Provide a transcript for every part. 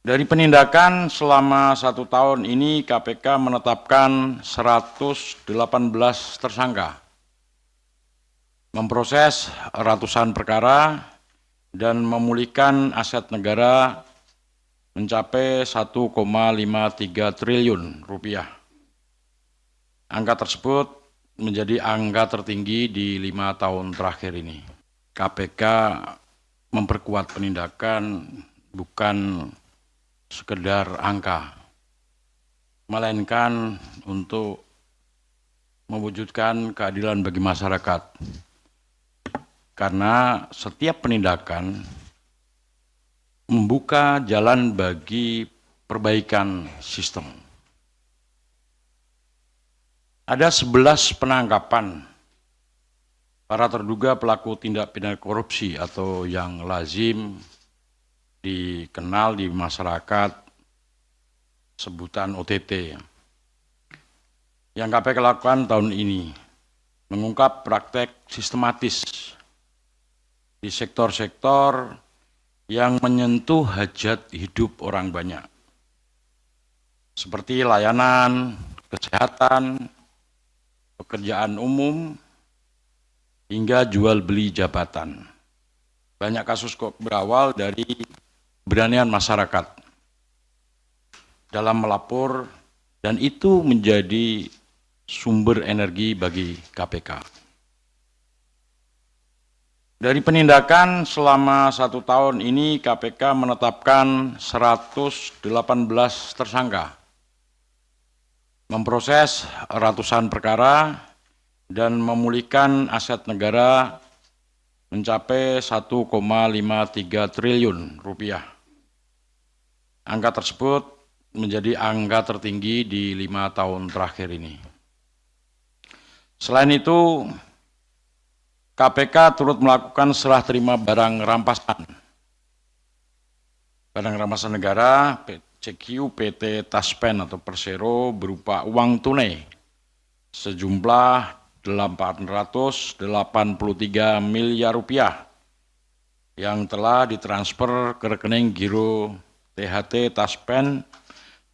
Dari penindakan selama 1 tahun ini KPK menetapkan 118 tersangka, memproses ratusan perkara, dan memulihkan aset negara mencapai 1,53 triliun rupiah. Angka tersebut menjadi angka tertinggi di 5 tahun terakhir ini. KPK memperkuat penindakan bukan sekedar angka, melainkan untuk mewujudkan keadilan bagi masyarakat. Karena setiap penindakan membuka jalan bagi perbaikan sistem. Ada 11 penangkapan para terduga pelaku tindak pidana korupsi atau yang lazim dikenal di masyarakat sebutan OTT. Yang KPK lakukan tahun ini mengungkap praktek sistematis di sektor-sektor yang menyentuh hajat hidup orang banyak, seperti layanan, kesehatan, pekerjaan umum, hingga jual beli jabatan. Banyak kasus kok berawal dari keberanian masyarakat dalam melapor, dan itu menjadi sumber energi bagi KPK. Dari penindakan selama 1 tahun ini KPK menetapkan 118 tersangka, memproses ratusan perkara, dan memulihkan aset negara mencapai 1,53 triliun rupiah. Angka tersebut menjadi angka tertinggi di 5 tahun terakhir ini. Selain itu, KPK turut melakukan serah terima barang rampasan negara CQ PT Taspen atau Persero berupa uang tunai sejumlah 883 miliar rupiah yang telah ditransfer ke rekening giro THT Taspen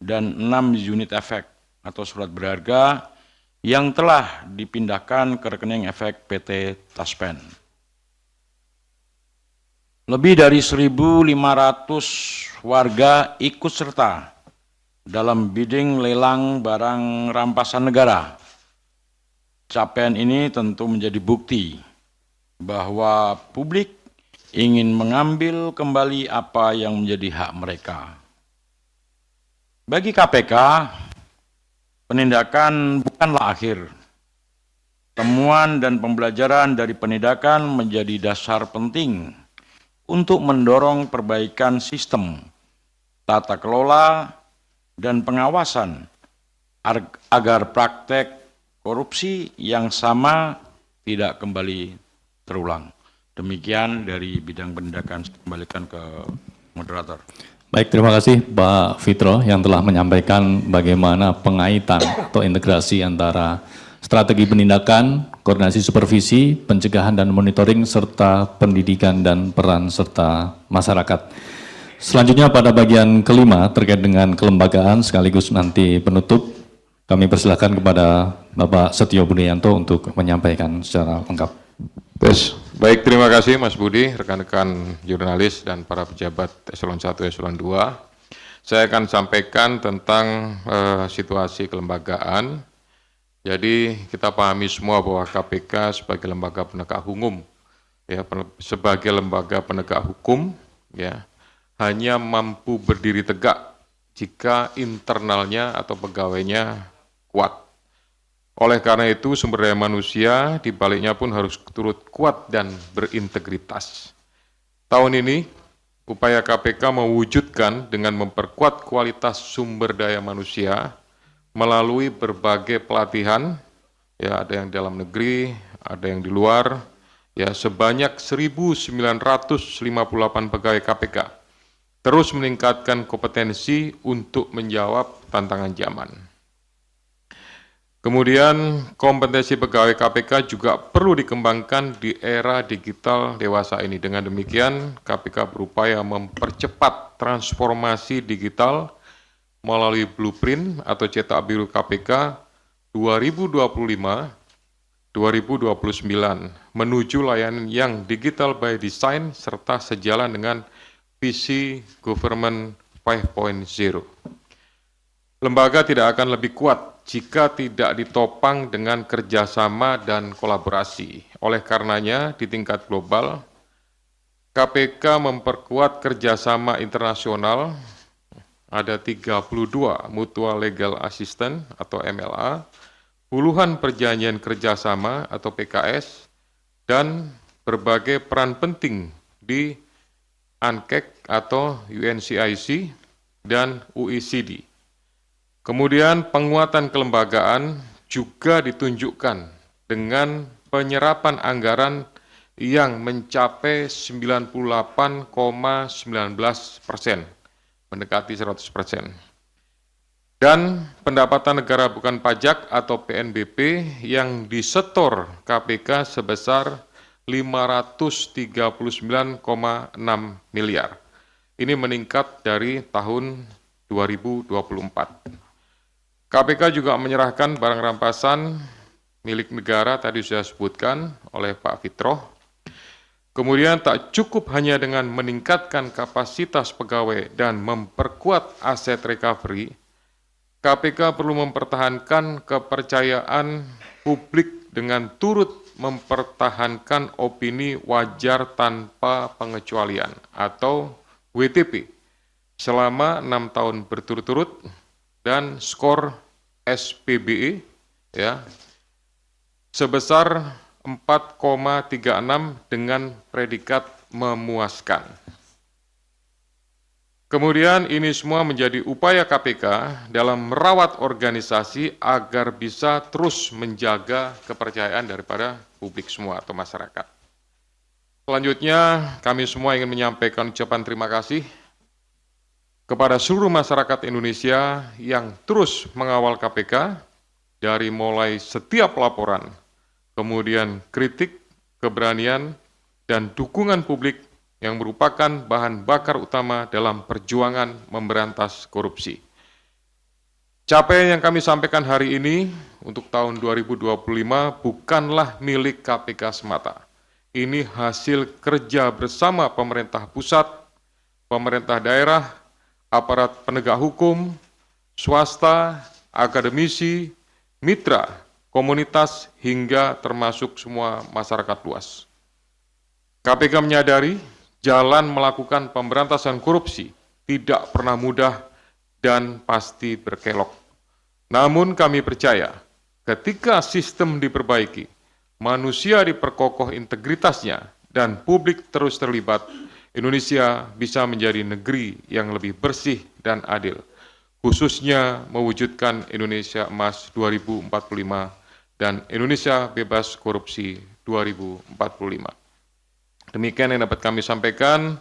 dan 6 unit efek atau surat berharga yang telah dipindahkan ke rekening efek PT Taspen. Lebih dari 1.500 warga ikut serta dalam bidding lelang barang rampasan negara. Capaian ini tentu menjadi bukti bahwa publik ingin mengambil kembali apa yang menjadi hak mereka. Bagi KPK, penindakan bukanlah akhir. Temuan dan pembelajaran dari penindakan menjadi dasar penting untuk mendorong perbaikan sistem, tata kelola, dan pengawasan agar praktek korupsi yang sama tidak kembali terulang. Demikian dari bidang penindakan. Saya kembalikan ke moderator. Baik, terima kasih Pak Fitro yang telah menyampaikan bagaimana pengaitan atau integrasi antara strategi penindakan, koordinasi supervisi, pencegahan dan monitoring, serta pendidikan dan peran serta masyarakat. Selanjutnya pada bagian kelima terkait dengan kelembagaan sekaligus nanti penutup, kami persilahkan kepada Bapak Setio Budianto untuk menyampaikan secara lengkap. Baik, terima kasih Mas Budi, rekan-rekan jurnalis dan para pejabat eselon 1, eselon 2. Saya akan sampaikan tentang situasi kelembagaan. Jadi kita pahami semua bahwa KPK sebagai lembaga penegak hukum, ya, sebagai lembaga penegak hukum, ya, hanya mampu berdiri tegak jika internalnya atau pegawainya kuat. Oleh karena itu, sumber daya manusia di baliknya pun harus turut kuat dan berintegritas. Tahun ini, upaya KPK mewujudkan dengan memperkuat kualitas sumber daya manusia melalui berbagai pelatihan, ya, ada yang di dalam negeri, ada yang di luar, ya, sebanyak 1.958 pegawai KPK terus meningkatkan kompetensi untuk menjawab tantangan zaman. Kemudian kompetensi pegawai KPK juga perlu dikembangkan di era digital dewasa ini. Dengan demikian, KPK berupaya mempercepat transformasi digital melalui blueprint atau cetak biru KPK 2025-2029 menuju layanan yang digital by design serta sejalan dengan visi Government 5.0. Lembaga tidak akan lebih kuat jika tidak ditopang dengan kerjasama dan kolaborasi. Oleh karenanya, di tingkat global, KPK memperkuat kerjasama internasional, ada 32 Mutual Legal Assistance atau MLA, puluhan perjanjian kerjasama atau PKS, dan berbagai peran penting di UNCEC atau UNCIC dan OECD. Kemudian penguatan kelembagaan juga ditunjukkan dengan penyerapan anggaran yang mencapai 98,19%, mendekati 100%. Dan pendapatan negara bukan pajak atau PNBP yang disetor KPK sebesar 539,6 miliar. Ini meningkat dari tahun 2024. KPK juga menyerahkan barang rampasan milik negara, tadi sudah disebutkan oleh Pak Fitroh. Kemudian tak cukup hanya dengan meningkatkan kapasitas pegawai dan memperkuat aset recovery, KPK perlu mempertahankan kepercayaan publik dengan turut mempertahankan opini wajar tanpa pengecualian atau WTP selama 6 tahun berturut-turut dan skor SPBE ya sebesar 4,36 dengan predikat memuaskan. Kemudian ini semua menjadi upaya KPK dalam merawat organisasi agar bisa terus menjaga kepercayaan daripada publik semua atau masyarakat. Selanjutnya, kami semua ingin menyampaikan ucapan terima kasih kepada seluruh masyarakat Indonesia yang terus mengawal KPK dari mulai setiap laporan, kemudian kritik, keberanian, dan dukungan publik yang merupakan bahan bakar utama dalam perjuangan memberantas korupsi. Capaian yang kami sampaikan hari ini untuk tahun 2025 bukanlah milik KPK semata. Ini hasil kerja bersama pemerintah pusat, pemerintah daerah, aparat penegak hukum, swasta, akademisi, mitra, komunitas, hingga termasuk semua masyarakat luas. KPK menyadari jalan melakukan pemberantasan korupsi tidak pernah mudah dan pasti berkelok. Namun kami percaya ketika sistem diperbaiki, manusia diperkokoh integritasnya, dan publik terus terlibat, Indonesia bisa menjadi negeri yang lebih bersih dan adil, khususnya mewujudkan Indonesia Emas 2045 dan Indonesia Bebas Korupsi 2045. Demikian yang dapat kami sampaikan.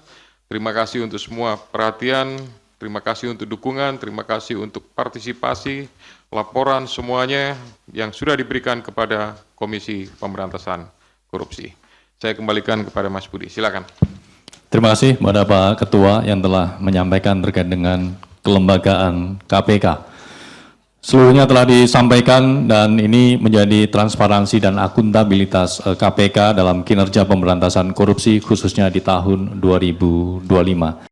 Terima kasih untuk semua perhatian, terima kasih untuk dukungan, terima kasih untuk partisipasi, laporan semuanya yang sudah diberikan kepada Komisi Pemberantasan Korupsi. Saya kembalikan kepada Mas Budi, silakan. Terima kasih kepada Pak Ketua yang telah menyampaikan terkait dengan kelembagaan KPK. Seluruhnya telah disampaikan dan ini menjadi transparansi dan akuntabilitas KPK dalam kinerja pemberantasan korupsi khususnya di tahun 2025.